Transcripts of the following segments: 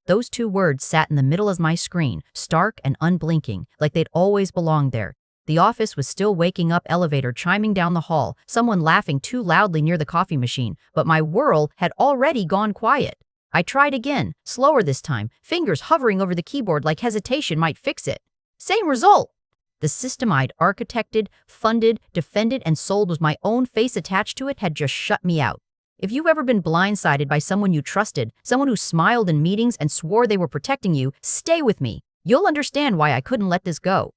Those two words sat in the middle of my screen, stark and unblinking, like they'd always belonged there. The office was still waking up, elevator chiming down the hall, someone laughing too loudly near the coffee machine, but my world had already gone quiet. I tried again, slower this time, fingers hovering over the keyboard like hesitation might fix it. Same result. The system I'd architected, funded, defended, and sold with my own face attached to it had just shut me out. If you've ever been blindsided by someone you trusted, someone who smiled in meetings and swore they were protecting you, stay with me. You'll understand why I couldn't let this go.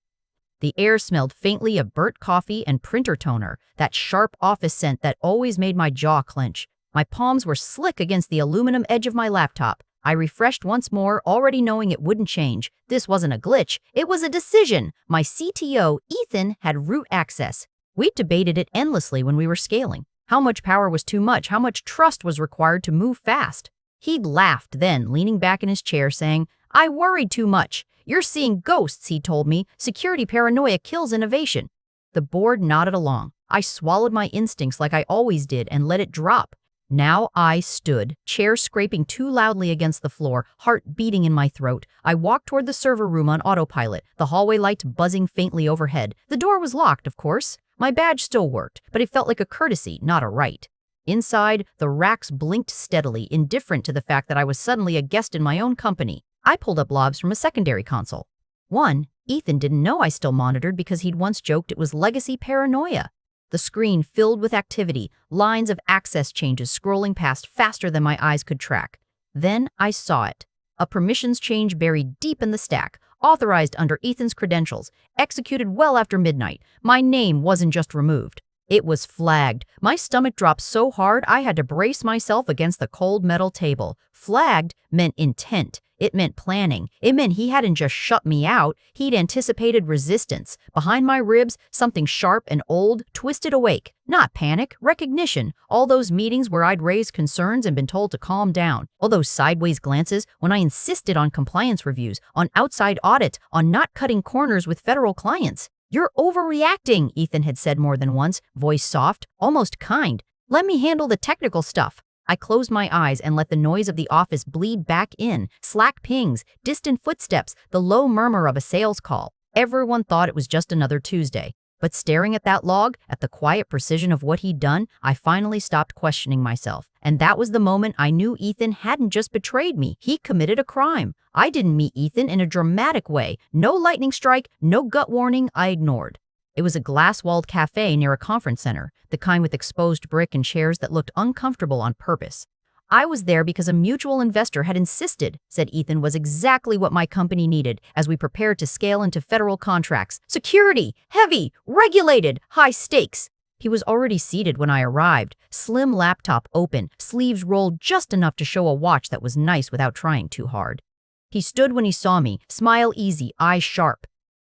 The air smelled faintly of burnt coffee and printer toner, that sharp office scent that always made my jaw clench. My palms were slick against the aluminum edge of my laptop. I refreshed once more, already knowing it wouldn't change. This wasn't a glitch, it was a decision. My CTO, Ethan, had root access. We debated it endlessly when we were scaling. How much power was too much? How much trust was required to move fast? He'd laughed then, leaning back in his chair, saying, "I worried too much. You're seeing ghosts," he told me. "Security paranoia kills innovation." The board nodded along. I swallowed my instincts like I always did and let it drop. Now I stood, chair scraping too loudly against the floor, heart beating in my throat. I walked toward the server room on autopilot, the hallway lights buzzing faintly overhead. The door was locked, of course. My badge still worked, but it felt like a courtesy, not a right. Inside, the racks blinked steadily, indifferent to the fact that I was suddenly a guest in my own company. I pulled up logs from a secondary console. One, Ethan didn't know I still monitored because he'd once joked it was legacy paranoia. The screen filled with activity, lines of access changes scrolling past faster than my eyes could track. Then I saw it. A permissions change buried deep in the stack, authorized under Ethan's credentials, executed well after midnight. My name wasn't just removed. It was flagged. My stomach dropped so hard I had to brace myself against the cold metal table. Flagged meant intent. It meant planning. It meant he hadn't just shut me out, he'd anticipated resistance. Behind my ribs, something sharp and old twisted awake. Not panic, recognition. All those meetings where I'd raised concerns and been told to calm down. All those sideways glances when I insisted on compliance reviews, on outside audits, on not cutting corners with federal clients. "You're overreacting," Ethan had said more than once, voice soft, almost kind. "Let me handle the technical stuff." I closed my eyes and let the noise of the office bleed back in. Slack pings, distant footsteps, the low murmur of a sales call. Everyone thought it was just another Tuesday. But staring at that log, at the quiet precision of what he'd done, I finally stopped questioning myself. And that was the moment I knew Ethan hadn't just betrayed me. He committed a crime. I didn't meet Ethan in a dramatic way. No lightning strike, no gut warning I ignored. It was a glass-walled cafe near a conference center, the kind with exposed brick and chairs that looked uncomfortable on purpose. "I was there because a mutual investor had insisted," said Ethan, "was exactly what my company needed as we prepared to scale into federal contracts. Security, heavy, regulated, high stakes." He was already seated when I arrived, slim laptop open, sleeves rolled just enough to show a watch that was nice without trying too hard. He stood when he saw me, smile easy, eyes sharp.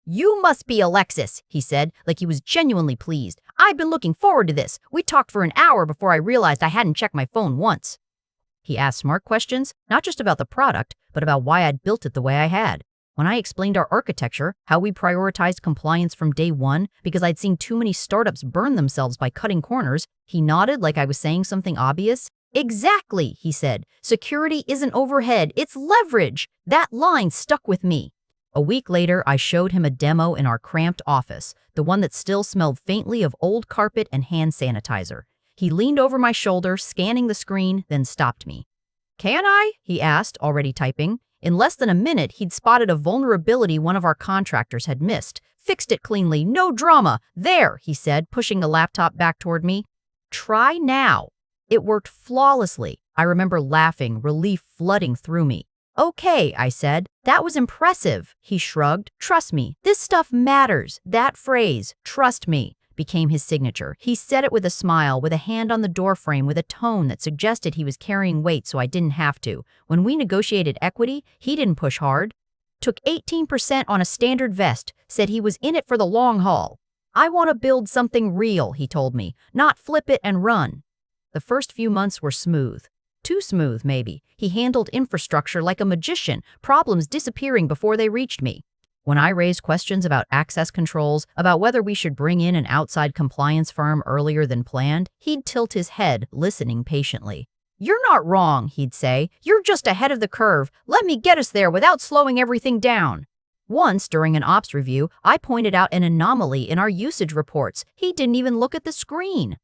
"You must be Alexis," he said, like he was genuinely pleased. "I've been looking forward to this. We talked for an hour before I realized I hadn't checked my phone once." He asked smart questions, not just about the product, but about why I'd built it the way I had. When I explained our architecture, how we prioritized compliance from day one because I'd seen too many startups burn themselves by cutting corners, he nodded like I was saying something obvious. "Exactly," he said. "Security isn't overhead, it's leverage." That line stuck with me. A week later, I showed him a demo in our cramped office, the one that still smelled faintly of old carpet and hand sanitizer. He leaned over my shoulder, scanning the screen, then stopped me. "Can I?" he asked, already typing. In less than a minute, he'd spotted a vulnerability one of our contractors had missed. "Fixed it cleanly, no drama. There," he said, pushing the laptop back toward me. "Try now." It worked flawlessly. I remember laughing, relief flooding through me. "Okay," I said. "That was impressive." He shrugged. "Trust me, this stuff matters." That phrase, "trust me," became his signature. He said it with a smile, with a hand on the doorframe, with a tone that suggested he was carrying weight so I didn't have to. When we negotiated equity, he didn't push hard. Took 18% on a standard vest, said he was in it for the long haul. "I want to build something real," he told me, "not flip it and run." The first few months were smooth. Too smooth, maybe. He handled infrastructure like a magician, problems disappearing before they reached me. When I raised questions about access controls, about whether we should bring in an outside compliance firm earlier than planned, he'd tilt his head, listening patiently. "You're not wrong," he'd say. "You're just ahead of the curve. Let me get us there without slowing everything down." Once, during an ops review, I pointed out an anomaly in our usage reports. He didn't even look at the screen.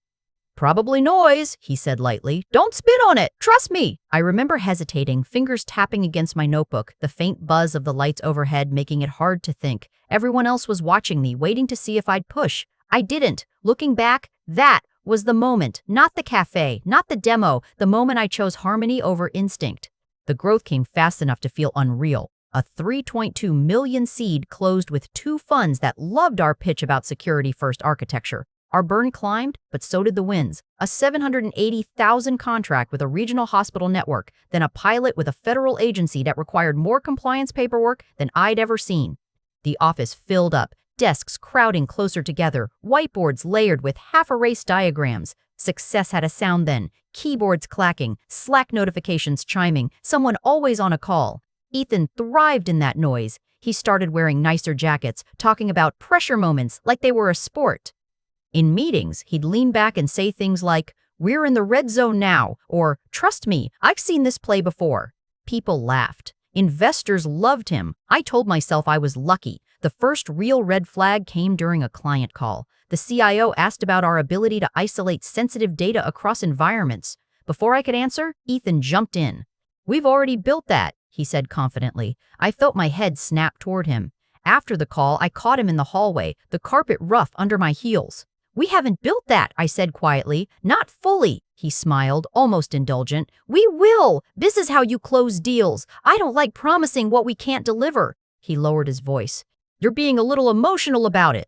"Probably noise," he said lightly. "Don't spit on it. Trust me." I remember hesitating, fingers tapping against my notebook, the faint buzz of the lights overhead making it hard to think. Everyone else was watching me, waiting to see if I'd push. I didn't. Looking back, that was the moment. Not the cafe, not the demo, the moment I chose harmony over instinct. The growth came fast enough to feel unreal. A 3.2 million seed closed with two funds that loved our pitch about security-first architecture. Our burn climbed, but so did the wins. A 780,000 contract with a regional hospital network, then a pilot with a federal agency that required more compliance paperwork than I'd ever seen. The office filled up, desks crowding closer together, whiteboards layered with half-erased diagrams. Success had a sound then, keyboards clacking, Slack notifications chiming, someone always on a call. Ethan thrived in that noise. He started wearing nicer jackets, talking about pressure moments like they were a sport. In meetings, he'd lean back and say things like, "We're in the red zone now," or "Trust me, I've seen this play before." People laughed. Investors loved him. I told myself I was lucky. The first real red flag came during a client call. The CIO asked about our ability to isolate sensitive data across environments. Before I could answer, Ethan jumped in. "We've already built that," he said confidently. I felt my head snap toward him. After the call, I caught him in the hallway, the carpet rough under my heels. "We haven't built that," I said quietly. "Not fully." He smiled, almost indulgent. "We will. This is how you close deals. I don't like promising what we can't deliver." He lowered his voice. "You're being a little emotional about it."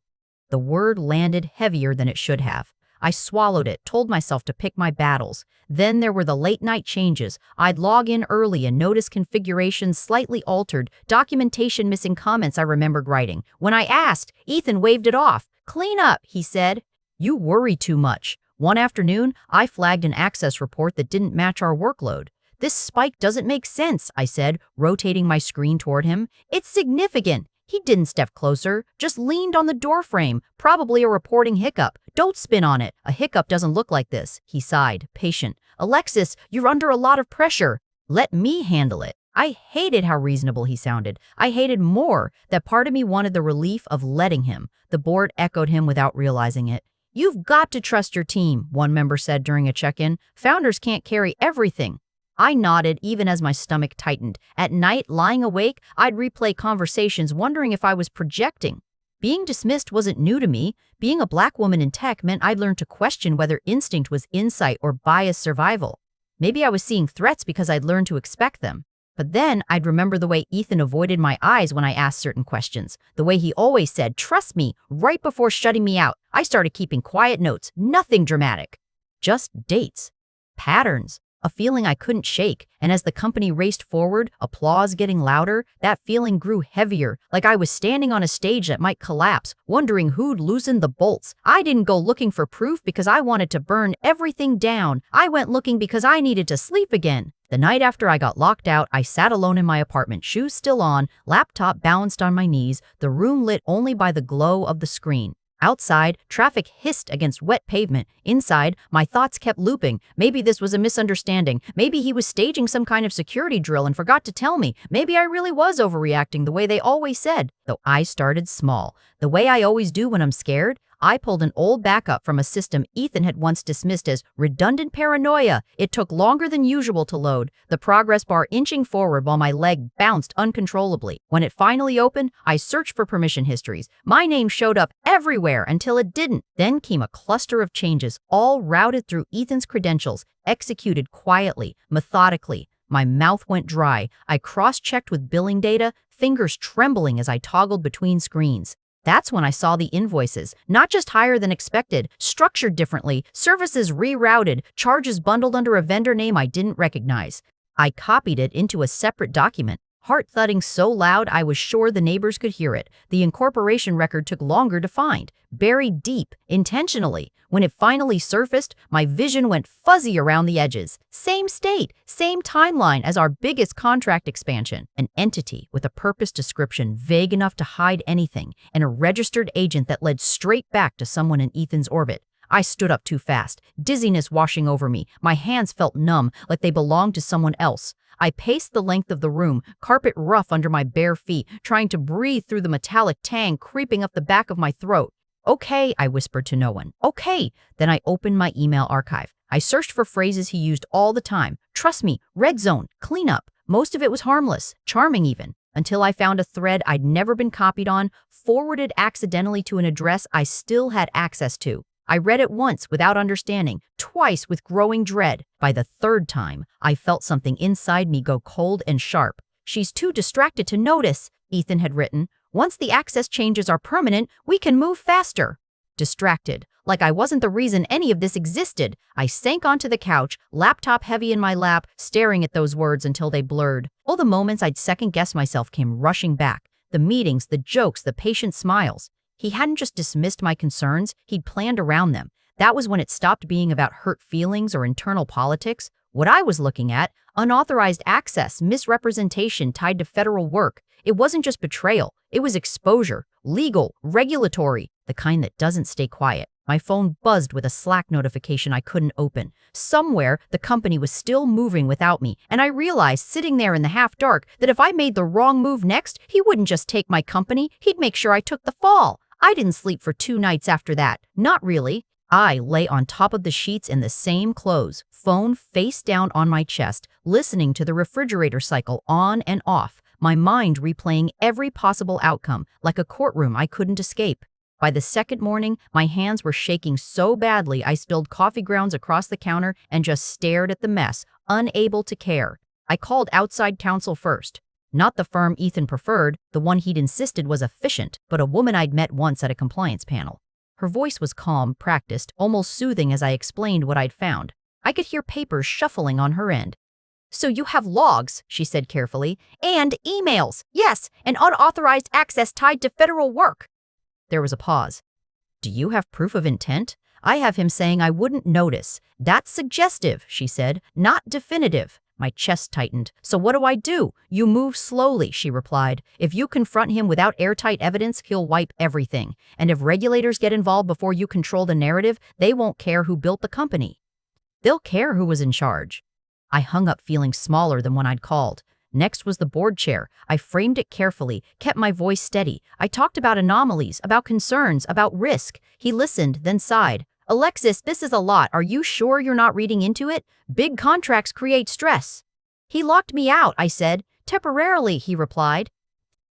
The word landed heavier than it should have. I swallowed it, told myself to pick my battles. Then there were the late-night changes. I'd log in early and notice configurations slightly altered, documentation missing comments I remembered writing. When I asked, Ethan waved it off. "Clean up," he said. "You worry too much." One afternoon, I flagged an access report that didn't match our workload. "This spike doesn't make sense," I said, rotating my screen toward him. "It's significant." He didn't step closer, just leaned on the doorframe, probably a reporting hiccup. "Don't spin on it. A hiccup doesn't look like this." He sighed, patient. "Alexis, you're under a lot of pressure. Let me handle it." I hated how reasonable he sounded. I hated more that part of me wanted the relief of letting him. The board echoed him without realizing it. "You've got to trust your team," one member said during a check-in. "Founders can't carry everything." I nodded even as my stomach tightened. At night, lying awake, I'd replay conversations wondering if I was projecting. Being dismissed wasn't new to me. Being a black woman in tech meant I'd learned to question whether instinct was insight or biased survival. Maybe I was seeing threats because I'd learned to expect them. But then I'd remember the way Ethan avoided my eyes when I asked certain questions. The way he always said, "Trust me," right before shutting me out. I started keeping quiet notes, nothing dramatic. Just dates. Patterns. A feeling I couldn't shake, and as the company raced forward, applause getting louder, that feeling grew heavier, like I was standing on a stage that might collapse, wondering who'd loosened the bolts. I didn't go looking for proof because I wanted to burn everything down. I went looking because I needed to sleep again. The night after I got locked out, I sat alone in my apartment, shoes still on, laptop balanced on my knees, the room lit only by the glow of the screen. Outside, traffic hissed against wet pavement. Inside, my thoughts kept looping. Maybe this was a misunderstanding. Maybe he was staging some kind of security drill and forgot to tell me. Maybe I really was overreacting the way they always said. Though I started small. The way I always do when I'm scared. I pulled an old backup from a system Ethan had once dismissed as redundant paranoia. It took longer than usual to load, the progress bar inching forward while my leg bounced uncontrollably. When it finally opened, I searched for permission histories. My name showed up everywhere until it didn't. Then came a cluster of changes, all routed through Ethan's credentials, executed quietly, methodically. My mouth went dry. I cross-checked with billing data, fingers trembling as I toggled between screens. That's when I saw the invoices, not just higher than expected, structured differently, services rerouted, charges bundled under a vendor name I didn't recognize. I copied it into a separate document, heart thudding so loud I was sure the neighbors could hear it. The incorporation record took longer to find, buried deep, intentionally. When it finally surfaced, my vision went fuzzy around the edges. Same state, same timeline as our biggest contract expansion. An entity with a purpose description vague enough to hide anything, and a registered agent that led straight back to someone in Ethan's orbit. I stood up too fast, dizziness washing over me. My hands felt numb, like they belonged to someone else. I paced the length of the room, carpet rough under my bare feet, trying to breathe through the metallic tang creeping up the back of my throat. "Okay," I whispered to no one. "Okay." Then I opened my email archive. I searched for phrases he used all the time. Trust me, red zone, clean up. Most of it was harmless, charming even, until I found a thread I'd never been copied on, forwarded accidentally to an address I still had access to. I read it once without understanding, twice with growing dread. By the third time, I felt something inside me go cold and sharp. "She's too distracted to notice," Ethan had written. "Once the access changes are permanent, we can move faster." Distracted, like I wasn't the reason any of this existed. I sank onto the couch, laptop heavy in my lap, staring at those words until they blurred. All the moments I'd second-guessed myself came rushing back. The meetings, the jokes, the patient smiles. He hadn't just dismissed my concerns, he'd planned around them. That was when it stopped being about hurt feelings or internal politics. What I was looking at, unauthorized access, misrepresentation tied to federal work. It wasn't just betrayal, it was exposure, legal, regulatory, the kind that doesn't stay quiet. My phone buzzed with a Slack notification I couldn't open. Somewhere, the company was still moving without me, and I realized, sitting there in the half-dark, that if I made the wrong move next, he wouldn't just take my company, he'd make sure I took the fall. I didn't sleep for 2 nights after that. Not really. I lay on top of the sheets in the same clothes, phone face down on my chest, listening to the refrigerator cycle on and off, my mind replaying every possible outcome, like a courtroom I couldn't escape. By the second morning, my hands were shaking so badly I spilled coffee grounds across the counter and just stared at the mess, unable to care. I called outside counsel first. Not the firm Ethan preferred, the one he'd insisted was efficient, but a woman I'd met once at a compliance panel. Her voice was calm, practiced, almost soothing as I explained what I'd found. I could hear papers shuffling on her end. "So you have logs," she said carefully, "and emails. Yes, and unauthorized access tied to federal work." There was a pause. "Do you have proof of intent?" "I have him saying I wouldn't notice." "That's suggestive," she said, "not definitive." My chest tightened. "So what do I do?" "You move slowly," she replied. "If you confront him without airtight evidence, he'll wipe everything. And if regulators get involved before you control the narrative, they won't care who built the company. They'll care who was in charge." I hung up feeling smaller than when I'd called. Next was the board chair. I framed it carefully, kept my voice steady. I talked about anomalies, about concerns, about risk. He listened, then sighed. "Alexis, this is a lot. Are you sure you're not reading into it? Big contracts create stress." "He locked me out," I said. "Temporarily," he replied.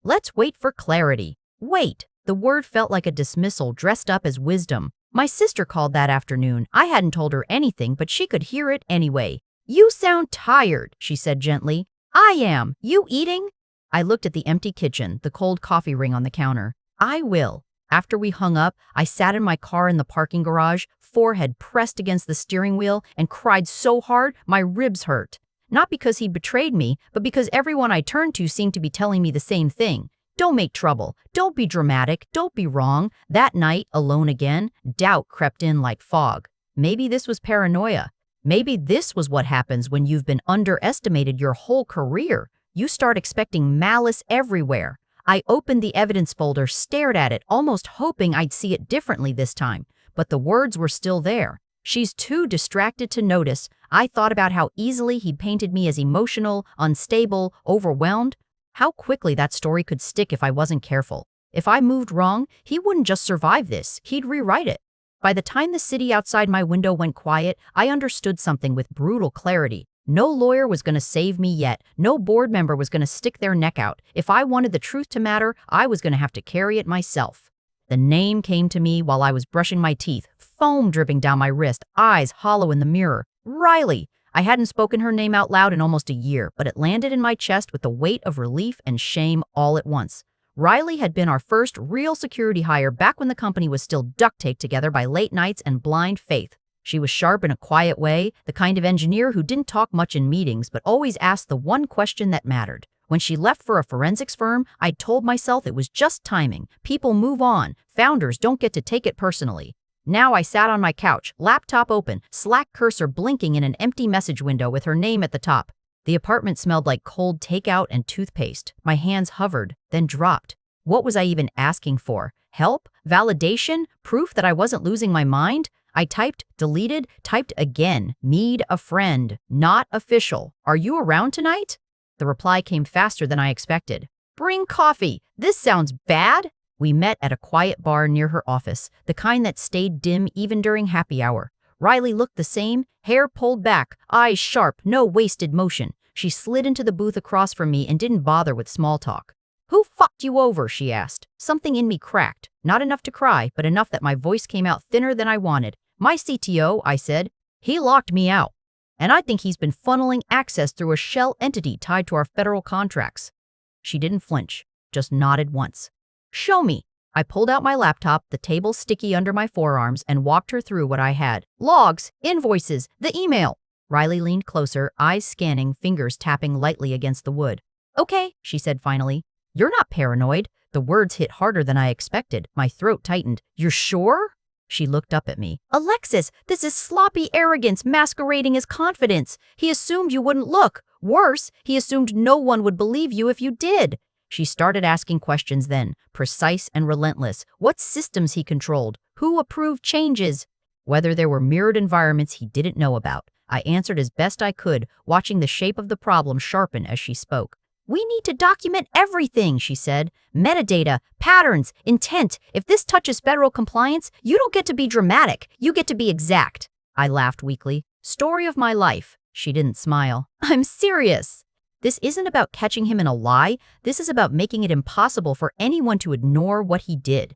"Let's wait for clarity." Wait. The word felt like a dismissal dressed up as wisdom. My sister called that afternoon. I hadn't told her anything, but she could hear it anyway. "You sound tired," she said gently. "I am. You eating?" I looked at the empty kitchen, the cold coffee ring on the counter. "I will." After we hung up, I sat in my car in the parking garage, forehead pressed against the steering wheel, and cried so hard my ribs hurt. Not because he'd betrayed me, but because everyone I turned to seemed to be telling me the same thing. Don't make trouble. Don't be dramatic. Don't be wrong. That night, alone again, doubt crept in like fog. Maybe this was paranoia. Maybe this was what happens when you've been underestimated your whole career. You start expecting malice everywhere. I opened the evidence folder, stared at it, almost hoping I'd see it differently this time. But the words were still there. "She's too distracted to notice." I thought about how easily he'd painted me as emotional, unstable, overwhelmed. How quickly that story could stick if I wasn't careful. If I moved wrong, he wouldn't just survive this, he'd rewrite it. By the time the city outside my window went quiet, I understood something with brutal clarity. No lawyer was going to save me yet. No board member was going to stick their neck out. If I wanted the truth to matter, I was going to have to carry it myself. The name came to me while I was brushing my teeth, foam dripping down my wrist, eyes hollow in the mirror. Riley! I hadn't spoken her name out loud in almost a year, but it landed in my chest with the weight of relief and shame all at once. Riley had been our first real security hire back when the company was still duct taped together by late nights and blind faith. She was sharp in a quiet way, the kind of engineer who didn't talk much in meetings but always asked the one question that mattered. When she left for a forensics firm, I'd told myself it was just timing. People move on. Founders don't get to take it personally. Now I sat on my couch, laptop open, Slack cursor blinking in an empty message window with her name at the top. The apartment smelled like cold takeout and toothpaste. My hands hovered, then dropped. What was I even asking for? Help? Validation? Proof that I wasn't losing my mind? I typed, deleted, typed again. Need a friend. Not official. Are you around tonight? The reply came faster than I expected. Bring coffee. This sounds bad. We met at a quiet bar near her office, the kind that stayed dim even during happy hour. Riley looked the same, hair pulled back, eyes sharp, no wasted motion. She slid into the booth across from me and didn't bother with small talk. Who fucked you over? She asked. Something in me cracked. Not enough to cry, but enough that my voice came out thinner than I wanted. My CTO, I said. He locked me out. And I think he's been funneling access through a shell entity tied to our federal contracts. She didn't flinch, just nodded once. Show me. I pulled out my laptop, the table sticky under my forearms, and walked her through what I had. Logs, invoices, the email. Riley leaned closer, eyes scanning, fingers tapping lightly against the wood. Okay, she said finally. You're not paranoid. The words hit harder than I expected. My throat tightened. You're sure? She looked up at me. Alexis, this is sloppy arrogance masquerading as confidence. He assumed you wouldn't look. Worse, he assumed no one would believe you if you did. She started asking questions then, precise and relentless. What systems he controlled? Who approved changes? Whether there were mirrored environments he didn't know about. I answered as best I could, watching the shape of the problem sharpen as she spoke. We need to document everything, she said. Metadata, patterns, intent. If this touches federal compliance, you don't get to be dramatic. You get to be exact. I laughed weakly. Story of my life. She didn't smile. I'm serious. This isn't about catching him in a lie. This is about making it impossible for anyone to ignore what he did.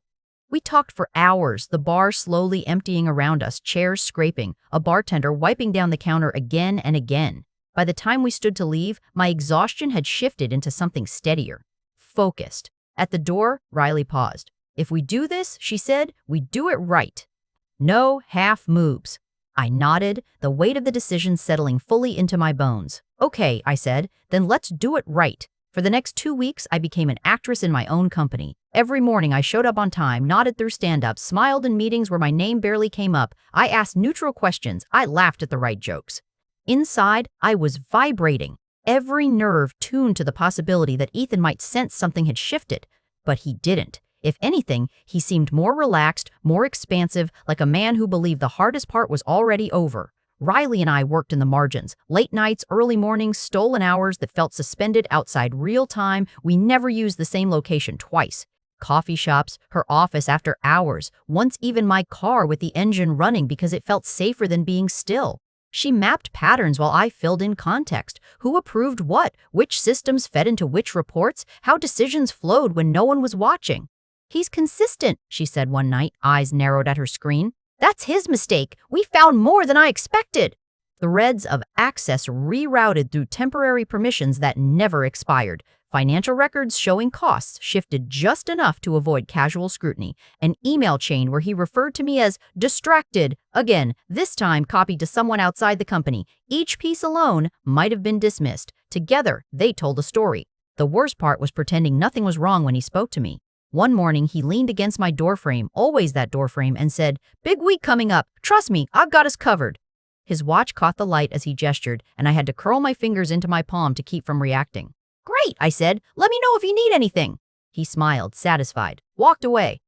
We talked for hours, the bar slowly emptying around us, chairs scraping, a bartender wiping down the counter again and again. By the time we stood to leave, my exhaustion had shifted into something steadier, focused. At the door, Riley paused. If we do this, she said, we do it right. No half moves. I nodded, the weight of the decision settling fully into my bones. Okay, I said, then let's do it right. For the next 2 weeks, I became an actress in my own company. Every morning, I showed up on time, nodded through stand-ups, smiled in meetings where my name barely came up. I asked neutral questions. I laughed at the right jokes. Inside, I was vibrating, every nerve tuned to the possibility that Ethan might sense something had shifted. But he didn't. If anything, he seemed more relaxed, more expansive, like a man who believed the hardest part was already over. Riley and I worked in the margins, late nights, early mornings, stolen hours that felt suspended outside real time. We never used the same location twice. Coffee shops, her office after hours, once even my car with the engine running because it felt safer than being still. She mapped patterns while I filled in context. Who approved what? Which systems fed into which reports? How decisions flowed when no one was watching? He's consistent, she said one night, eyes narrowed at her screen. That's his mistake. We found more than I expected. Threads of access rerouted through temporary permissions that never expired. Financial records showing costs shifted just enough to avoid casual scrutiny. An email chain where he referred to me as distracted, again, this time copied to someone outside the company. Each piece alone might have been dismissed. Together, they told a story. The worst part was pretending nothing was wrong when he spoke to me. One morning, he leaned against my doorframe, always that doorframe, and said, "Big week coming up. Trust me, I've got us covered." His watch caught the light as he gestured, and I had to curl my fingers into my palm to keep from reacting. Great, I said. Let me know if you need anything. He smiled, satisfied, walked away.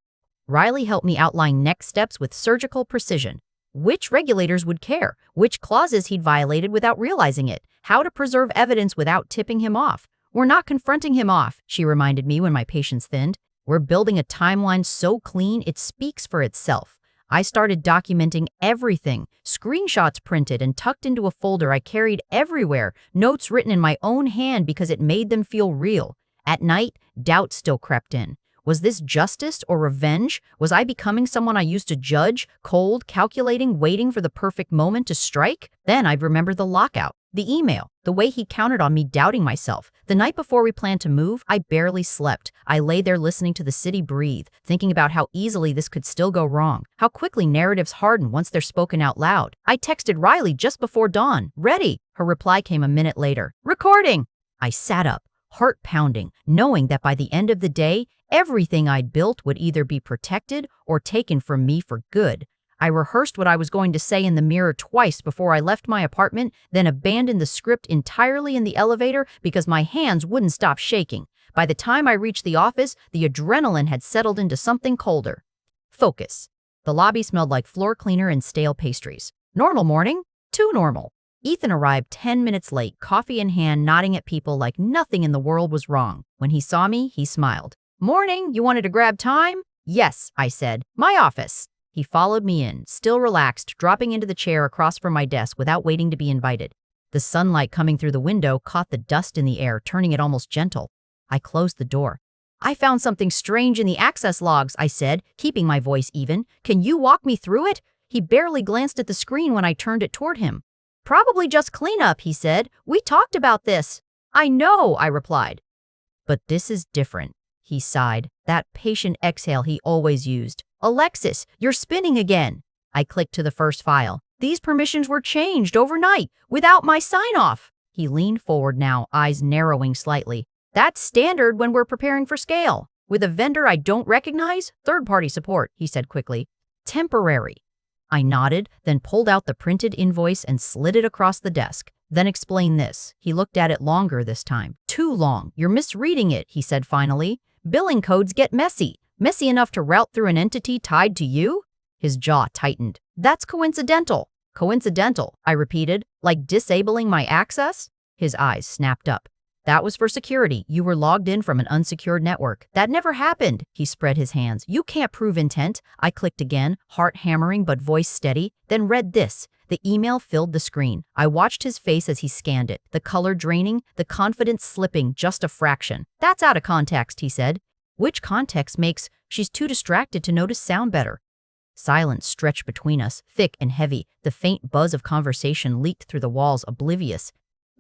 Riley helped me outline next steps with surgical precision. Which regulators would care? Which clauses he'd violated without realizing it? How to preserve evidence without tipping him off? We're not confronting him off, she reminded me when my patience thinned. We're building a timeline so clean it speaks for itself. I started documenting everything, screenshots printed and tucked into a folder I carried everywhere, notes written in my own hand because it made them feel real. At night, doubt still crept in. Was this justice or revenge? Was I becoming someone I used to judge, cold, calculating, waiting for the perfect moment to strike? Then I'd remember the lockout, the email, the way he counted on me doubting myself. The night before we planned to move, I barely slept. I lay there listening to the city breathe, thinking about how easily this could still go wrong, how quickly narratives harden once they're spoken out loud. I texted Riley just before dawn. Ready. Her reply came a minute later. Recording. I sat up, heart pounding, knowing that by the end of the day, everything I'd built would either be protected or taken from me for good. I rehearsed what I was going to say in the mirror twice before I left my apartment, then abandoned the script entirely in the elevator because my hands wouldn't stop shaking. By the time I reached the office, the adrenaline had settled into something colder. Focus. The lobby smelled like floor cleaner and stale pastries. Normal morning? Too normal. Ethan arrived 10 minutes late, coffee in hand, nodding at people like nothing in the world was wrong. When he saw me, he smiled. "Morning, you wanted to grab time?" "Yes," I said. "My office." He followed me in, still relaxed, dropping into the chair across from my desk without waiting to be invited. The sunlight coming through the window caught the dust in the air, turning it almost gentle. I closed the door. "I found something strange in the access logs," I said, keeping my voice even. "Can you walk me through it?" He barely glanced at the screen when I turned it toward him. "Probably just cleanup," he said. "We talked about this." "I know," I replied. "But this is different," he sighed, that patient exhale he always used. "Alexis, you're spinning again." I clicked to the first file. "These permissions were changed overnight, without my sign-off." He leaned forward now, eyes narrowing slightly. "That's standard when we're preparing for scale. With a vendor I don't recognize? Third-party support," he said quickly. "Temporary." I nodded, then pulled out the printed invoice and slid it across the desk. "Then explain this." He looked at it longer this time. "Too long. You're misreading it," he said finally. "Billing codes get messy. Messy enough to route through an entity tied to you?" His jaw tightened. "That's coincidental." "Coincidental," I repeated. "Like disabling my access?" His eyes snapped up. "That was for security. You were logged in from an unsecured network. That never happened." He spread his hands. "You can't prove intent." I clicked again, heart hammering but voice steady, then read this. The email filled the screen. I watched his face as he scanned it, the color draining, the confidence slipping just a fraction. "That's out of context," he said. "Which context makes she's too distracted to notice sound better?" Silence stretched between us, thick and heavy. The faint buzz of conversation leaked through the walls, oblivious.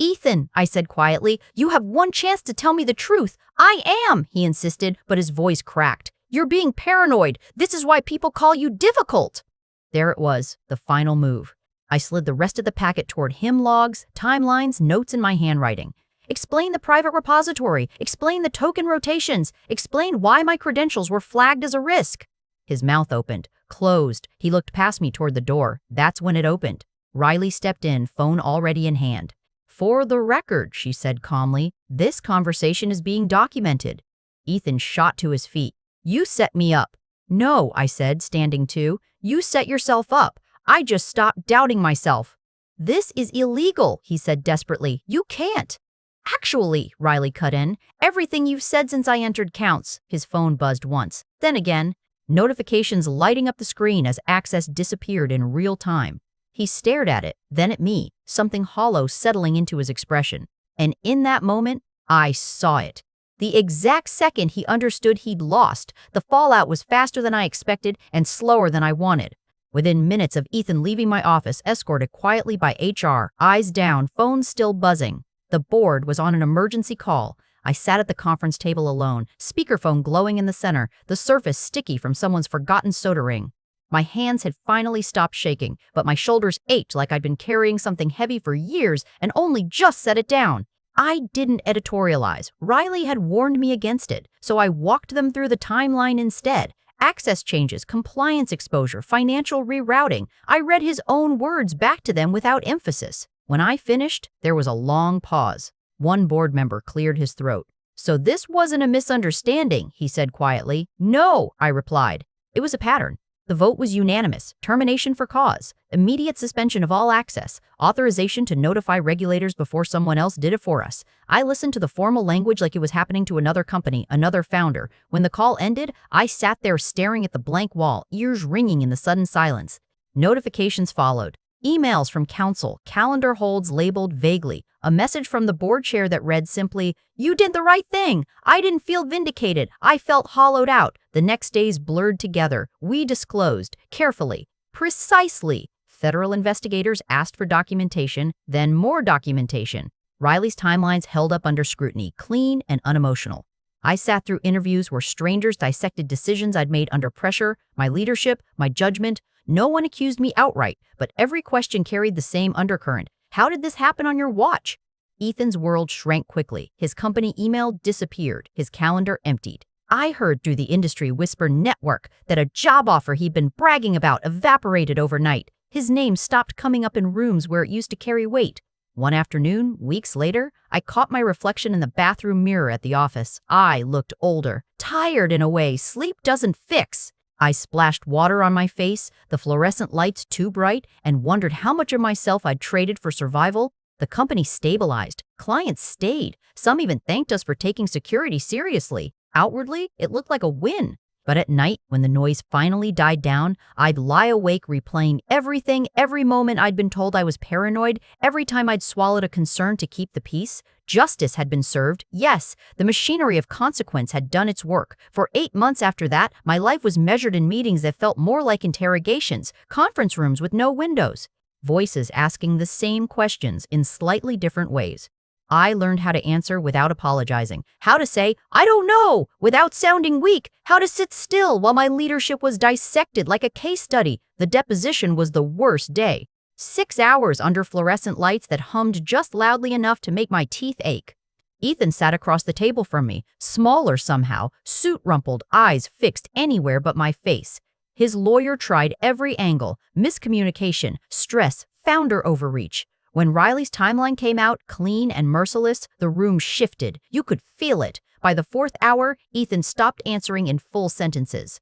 "Ethan," I said quietly, "you have one chance to tell me the truth." "I am," he insisted, but his voice cracked. "You're being paranoid. This is why people call you difficult." There it was, the final move. I slid the rest of the packet toward him, logs, timelines, notes in my handwriting. "Explain the private repository. Explain the token rotations. Explain why my credentials were flagged as a risk." His mouth opened, closed. He looked past me toward the door. That's when it opened. Riley stepped in, phone already in hand. "For the record," she said calmly, "this conversation is being documented." Ethan shot to his feet. "You set me up." "No," I said, standing too. "You set yourself up. I just stopped doubting myself." "This is illegal," he said desperately. "You can't." "Actually," Riley cut in, "everything you've said since I entered counts." His phone buzzed once, then again, notifications lighting up the screen as access disappeared in real time. He stared at it, then at me, something hollow settling into his expression. And in that moment, I saw it. The exact second he understood he'd lost, the fallout was faster than I expected and slower than I wanted. Within minutes of Ethan leaving my office, escorted quietly by HR, eyes down, phone still buzzing. The board was on an emergency call. I sat at the conference table alone, speakerphone glowing in the center, the surface sticky from someone's forgotten soda ring. My hands had finally stopped shaking, but my shoulders ached like I'd been carrying something heavy for years and only just set it down. I didn't editorialize. Riley had warned me against it, so I walked them through the timeline instead. Access changes, compliance exposure, financial rerouting. I read his own words back to them without emphasis. When I finished, there was a long pause. One board member cleared his throat. "So this wasn't a misunderstanding," he said quietly. "No," I replied. "It was a pattern. The vote was unanimous. Termination for cause, immediate suspension of all access, authorization to notify regulators before someone else did it for us." I listened to the formal language like it was happening to another company, another founder. When the call ended, I sat there staring at the blank wall, ears ringing in the sudden silence. Notifications followed. Emails from counsel, calendar holds labeled vaguely, a message from the board chair that read simply, "You did the right thing. I didn't feel vindicated. I felt hollowed out." The next days blurred together. We disclosed, carefully, precisely. Federal investigators asked for documentation, then more documentation. Riley's timelines held up under scrutiny, clean and unemotional. I sat through interviews where strangers dissected decisions I'd made under pressure, my leadership, my judgment. No one accused me outright, but every question carried the same undercurrent. "How did this happen on your watch?" Ethan's world shrank quickly. His company email disappeared. His calendar emptied. I heard through the industry whisper network that a job offer he'd been bragging about evaporated overnight. His name stopped coming up in rooms where it used to carry weight. One afternoon, weeks later, I caught my reflection in the bathroom mirror at the office. I looked older, tired in a way sleep doesn't fix. I splashed water on my face, the fluorescent lights too bright, and wondered how much of myself I'd traded for survival. The company stabilized. Clients stayed. Some even thanked us for taking security seriously. Outwardly, it looked like a win. But at night, when the noise finally died down, I'd lie awake replaying everything, every moment I'd been told I was paranoid, every time I'd swallowed a concern to keep the peace. Justice had been served. Yes, the machinery of consequence had done its work. For 8 months after that, my life was measured in meetings that felt more like interrogations, conference rooms with no windows, voices asking the same questions in slightly different ways. I learned how to answer without apologizing, how to say, "I don't know," without sounding weak, how to sit still while my leadership was dissected like a case study. The deposition was the worst day. 6 hours under fluorescent lights that hummed just loudly enough to make my teeth ache. Ethan sat across the table from me, smaller somehow, suit rumpled, eyes fixed anywhere but my face. His lawyer tried every angle, miscommunication, stress, founder overreach. When Riley's timeline came out, clean and merciless, the room shifted. You could feel it. By the 4th hour, Ethan stopped answering in full sentences.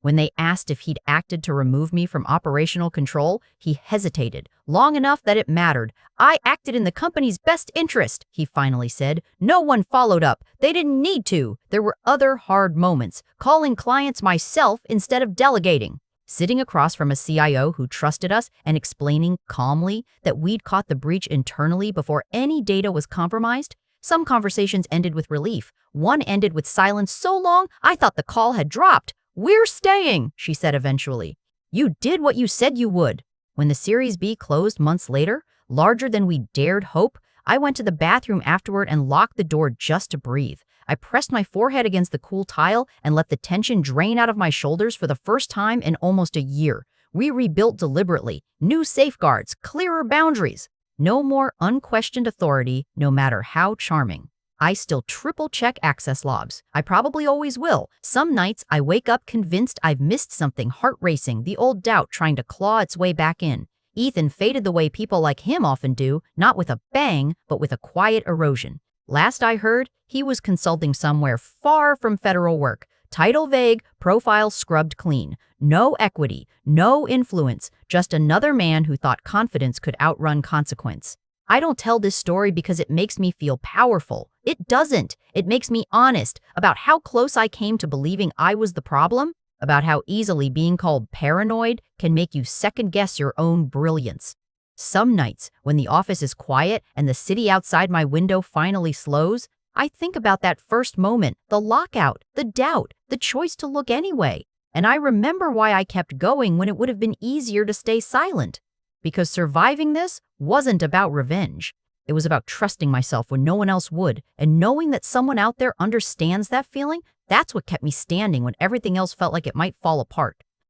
When they asked if he'd acted to remove me from operational control, he hesitated, long enough that it mattered. "I acted in the company's best interest," he finally said. "No one followed up. They didn't need to." There were other hard moments, calling clients myself instead of delegating. Sitting across from a CIO who trusted us and explaining calmly that we'd caught the breach internally before any data was compromised. Some conversations ended with relief. One ended with silence so long I thought the call had dropped. "We're staying," she said eventually. "You did what you said you would." When the Series B closed months later, larger than we dared hope, I went to the bathroom afterward and locked the door just to breathe. I pressed my forehead against the cool tile and let the tension drain out of my shoulders for the first time in almost a year. We rebuilt deliberately, new safeguards, clearer boundaries. No more unquestioned authority, no matter how charming. I still triple-check access logs. I probably always will. Some nights I wake up convinced I've missed something, heart racing, the old doubt trying to claw its way back in. Ethan faded the way people like him often do, not with a bang, but with a quiet erosion. Last I heard, he was consulting somewhere far from federal work. Title vague, profile scrubbed clean. No equity, no influence, just another man who thought confidence could outrun consequence. I don't tell this story because it makes me feel powerful. It doesn't. It makes me honest about how close I came to believing I was the problem, about how easily being called paranoid can make you second-guess your own brilliance. Some nights, when the office is quiet and the city outside my window finally slows, I think about that first moment, the lockout, the doubt, the choice to look anyway. And I remember why I kept going when it would have been easier to stay silent. Because surviving this wasn't about revenge. It was about trusting myself when no one else would, and knowing that someone out there understands that feeling. That's what kept me standing when everything else felt like it might fall apart.